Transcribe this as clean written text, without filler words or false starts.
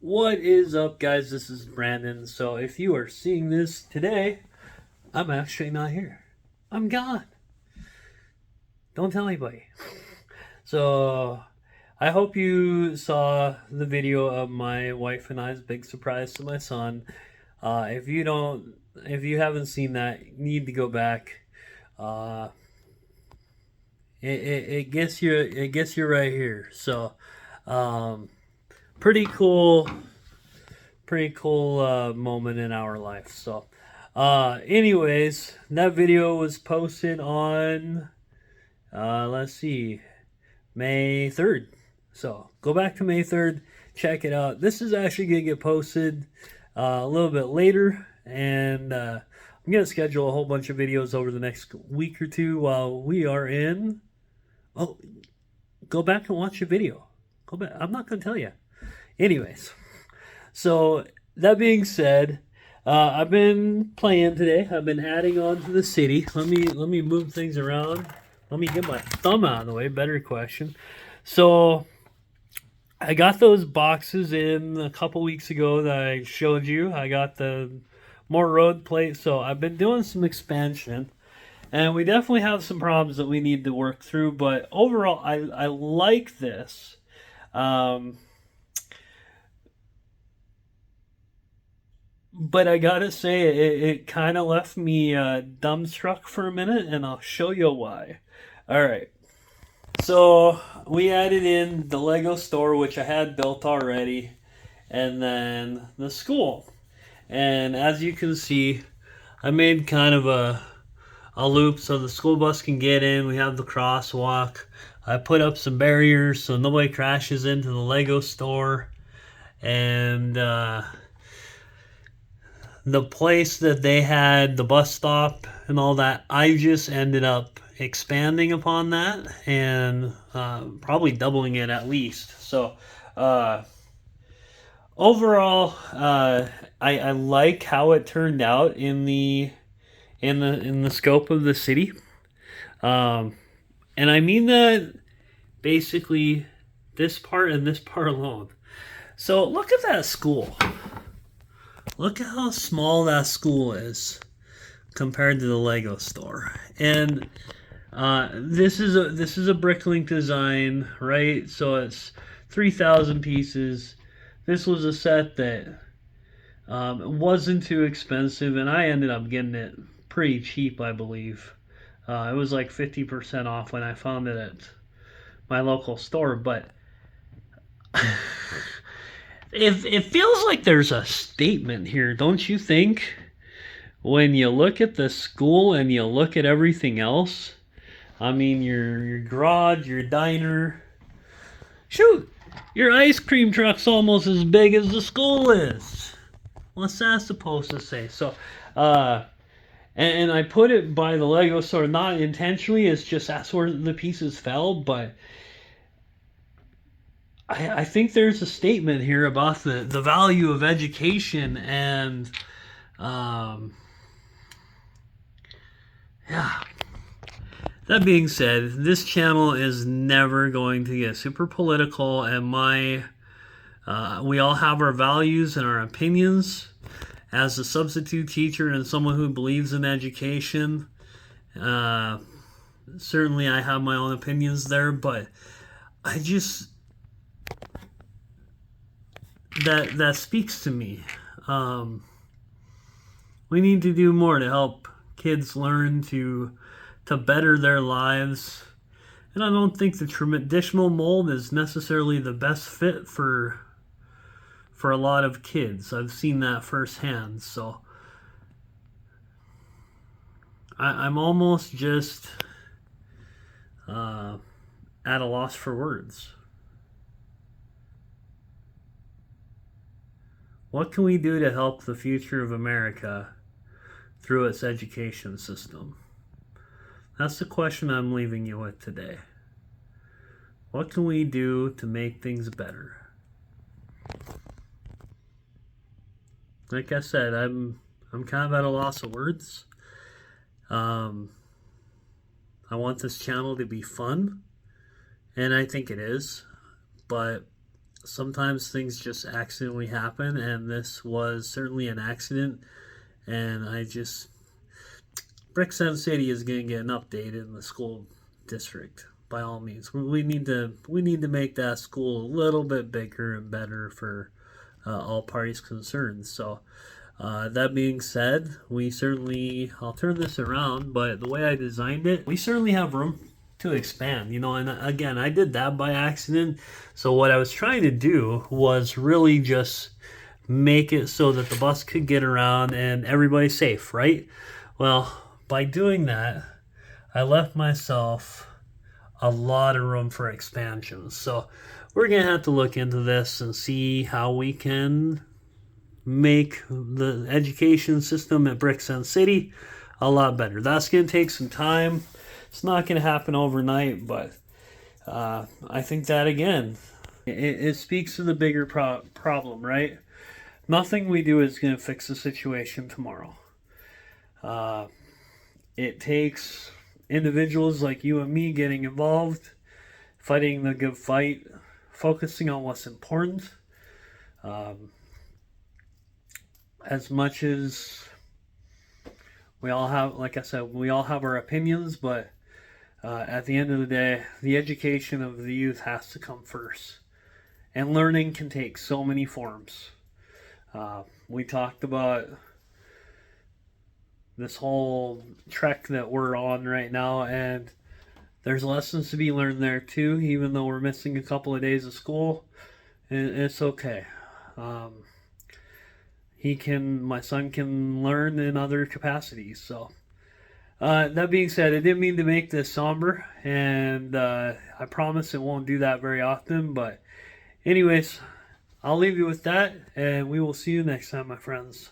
What is up, guys? This is Brandon. So, if you are seeing this today, I'm actually not here. I'm gone. Don't tell anybody. So, I hope you saw the video of my wife and I's big surprise to my son. If you haven't seen that, you need to go back. Uh, it gets you right here. So, um, pretty cool moment in our life. So, anyways, that video was posted on, let's see, May 3rd. So, go back to May 3rd, check it out. This is actually going to get posted a little bit later, and I'm going to schedule a whole bunch of videos over the next week or two while we are in. Oh, go back and watch the video. Go back. I'm not going to tell you. Anyways. So that being said, I've been playing today. I've been adding on to the city. Let me move things around. Let me get my thumb out of the way. Better question. So I got those boxes in a couple weeks ago that I showed you. I got the more road plate. So I've been doing some expansion, and we definitely have some problems that we need to work through. But overall, I like this. Um, But I gotta say, it kind of left me dumbstruck for a minute, and I'll show you why. All right. So we added in the Lego store, which I had built already, and then the school. And as you can see, I made kind of a loop so the school bus can get in. We have the crosswalk. I put up some barriers so nobody crashes into the Lego store. And the place that they had the bus stop and all that, I just ended up expanding upon that and probably doubling it at least. So uh, overall, I like how it turned out in the scope of the city, um, and I mean that basically this part and this part alone. So look at that school. Look at how small that school is compared to the Lego store. And this is a Bricklink design, right? So it's 3,000 pieces. This was a set that wasn't too expensive, and I ended up getting it pretty cheap, I believe. It was like 50% off when I found it at my local store, but it feels like there's a statement here, don't you think? When you look at the school and you look at everything else, I mean, your garage, your diner. Shoot, your ice cream truck's almost as big as the school is. What's that supposed to say? So, uh, and I put it by the Lego store, not intentionally. It's just that's where the pieces fell. But I think there's a statement here about the value of education and, um, yeah. That being said, this channel is never going to get super political, and we all have our values and our opinions. As a substitute teacher and someone who believes in education, uh, certainly I have my own opinions there, but I just that speaks to me. Um, we need to do more to help kids learn to better their lives. And I don't think the traditional mold is necessarily the best fit for a lot of kids. I've seen that firsthand. So I'm almost just uh, at a loss for words. What can we do to help the future of America through its education system? That's the question I'm leaving you with today. What can we do to make things better? Like I said, I'm kind of at a loss of words. Um, I want this channel to be fun, and I think it is, but sometimes things just accidentally happen, and this was certainly an accident. And Brixton City is going to get an update in the school district by all means. We need to make that school a little bit bigger and better for all parties concerned. So that being said, I'll turn this around, but the way I designed it, we certainly have room to expand, and again, I did that by accident. So what I was trying to do was really just make it so that the bus could get around and everybody's safe, right? Well, by doing that, I left myself a lot of room for expansion. So we're going to have to look into this and see how we can make the education system at Brixton City a lot better. That's going to take some time. It's not going to happen overnight, but I think that, again, it speaks to the bigger problem, right? Nothing we do is going to fix the situation tomorrow. It takes individuals like you and me getting involved, fighting the good fight, focusing on what's important. As much as we all have, like I said, we all have our opinions, but at the end of the day, the education of the youth has to come first. And learning can take so many forms. We talked about this whole trek that we're on right now, and there's lessons to be learned there too, even though we're missing a couple of days of school. It's okay. My son can learn in other capacities. So that being said, I didn't mean to make this somber, and I promise it won't do that very often. But anyways, I'll leave you with that, and we will see you next time, my friends.